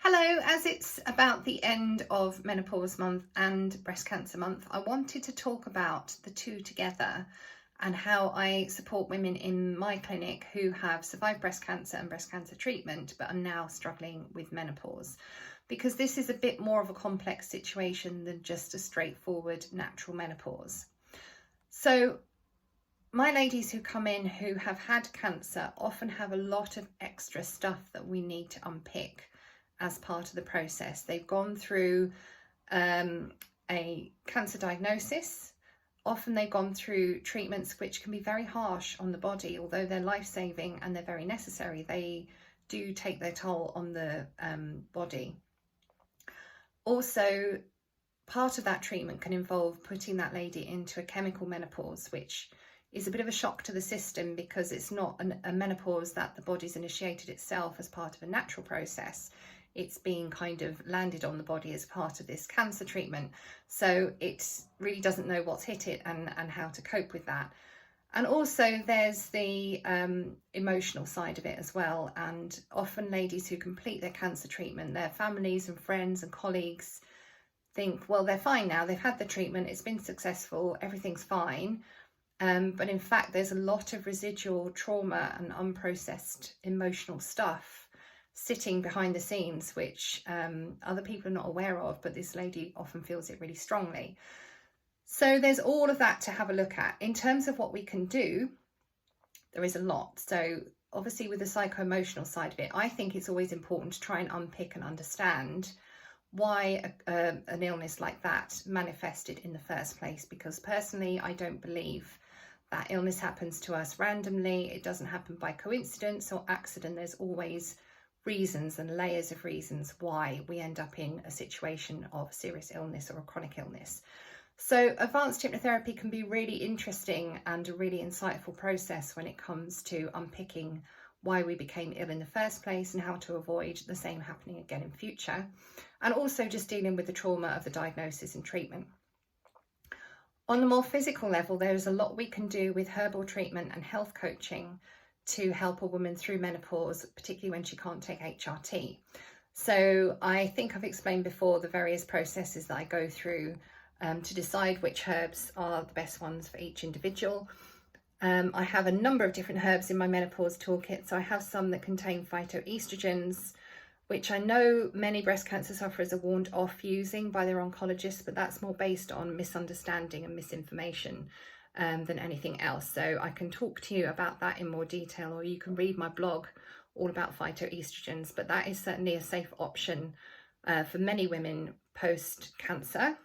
Hello, as it's about the end of menopause month and breast cancer month, I wanted to talk about the two together and how I support women in my clinic who have survived breast cancer and breast cancer treatment but are now struggling with menopause, because this is a bit more of a complex situation than just a straightforward natural menopause. So my ladies who come in who have had cancer often have a lot of extra stuff that we need to unpick as part of the process. They've gone through a cancer diagnosis. Often they've gone through treatments which can be very harsh on the body. Although they're life-saving and they're very necessary, they do take their toll on the body. Also, part of that treatment can involve putting that lady into a chemical menopause, which is a bit of a shock to the system because it's not a menopause that the body's initiated itself as part of a natural process. It's being kind of landed on the body as part of this cancer treatment. So it really doesn't know what's hit it and how to cope with that. And also there's the emotional side of it as well. And often ladies who complete their cancer treatment, their families and friends and colleagues think, well, they're fine now. They've had the treatment. It's been successful. Everything's fine. But in fact, there's a lot of residual trauma and unprocessed emotional stuff sitting behind the scenes, which other people are not aware of, but this lady often feels it really strongly. So there's all of that to have a look at. In terms of what we can do, there is a lot. So obviously with the psycho-emotional side of it, I think it's always important to try and unpick and understand why an illness like that manifested in the first place, because personally I don't believe that illness happens to us randomly. It doesn't happen by coincidence or accident. There's always reasons and layers of reasons why we end up in a situation of serious illness or a chronic illness. So advanced hypnotherapy can be really interesting and a really insightful process when it comes to unpicking why we became ill in the first place and how to avoid the same happening again in future, and also just dealing with the trauma of the diagnosis and treatment. On the more physical level, there's a lot we can do with herbal treatment and health coaching to help a woman through menopause, particularly when she can't take HRT. So I think I've explained before the various processes that I go through to decide which herbs are the best ones for each individual. I have a number of different herbs in my menopause toolkit. So I have some that contain phytoestrogens, which I know many breast cancer sufferers are warned off using by their oncologists, but that's more based on misunderstanding and misinformation than anything else. So I can talk to you about that in more detail, or you can read my blog all about phytoestrogens, but that is certainly a safe option for many women post-cancer.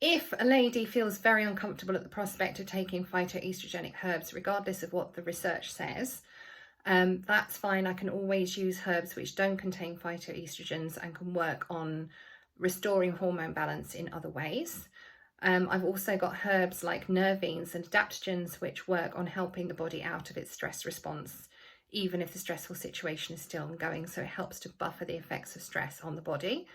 If a lady feels very uncomfortable at the prospect of taking phytoestrogenic herbs, regardless of what the research says, that's fine. I can always use herbs which don't contain phytoestrogens and can work on restoring hormone balance in other ways. I've also got herbs like nervines and adaptogens which work on helping the body out of its stress response, even if the stressful situation is still ongoing. So it helps to buffer the effects of stress on the body.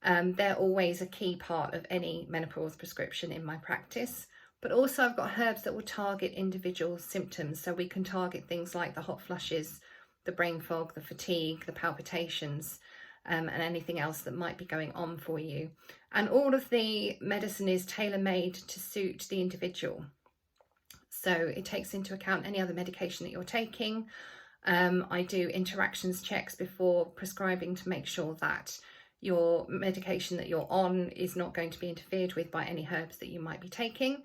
They're always a key part of any menopause prescription in my practice. But also I've got herbs that will target individual symptoms. So we can target things like the hot flushes, the brain fog, the fatigue, the palpitations, and anything else that might be going on for you. And all of the medicine is tailor-made to suit the individual. So it takes into account any other medication that you're taking. I do interactions checks before prescribing to make sure that your medication that you're on is not going to be interfered with by any herbs that you might be taking.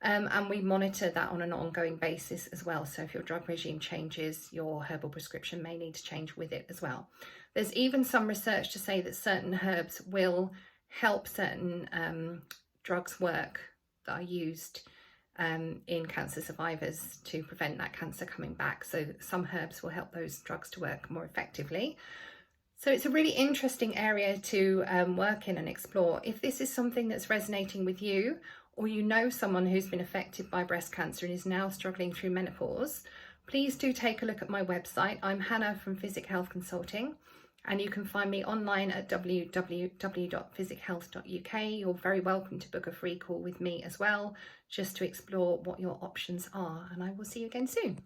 And we monitor that on an ongoing basis as well. So if your drug regime changes, your herbal prescription may need to change with it as well. There's even some research to say that certain herbs will help certain drugs work that are used in cancer survivors to prevent that cancer coming back. So some herbs will help those drugs to work more effectively. So it's a really interesting area to work in and explore. If this is something that's resonating with you, or you know someone who's been affected by breast cancer and is now struggling through menopause, please do take a look at my website. I'm Hannah from Physic Health Consulting, and you can find me online at www.physichealth.uk. You're very welcome to book a free call with me as well, just to explore what your options are, and I will see you again soon.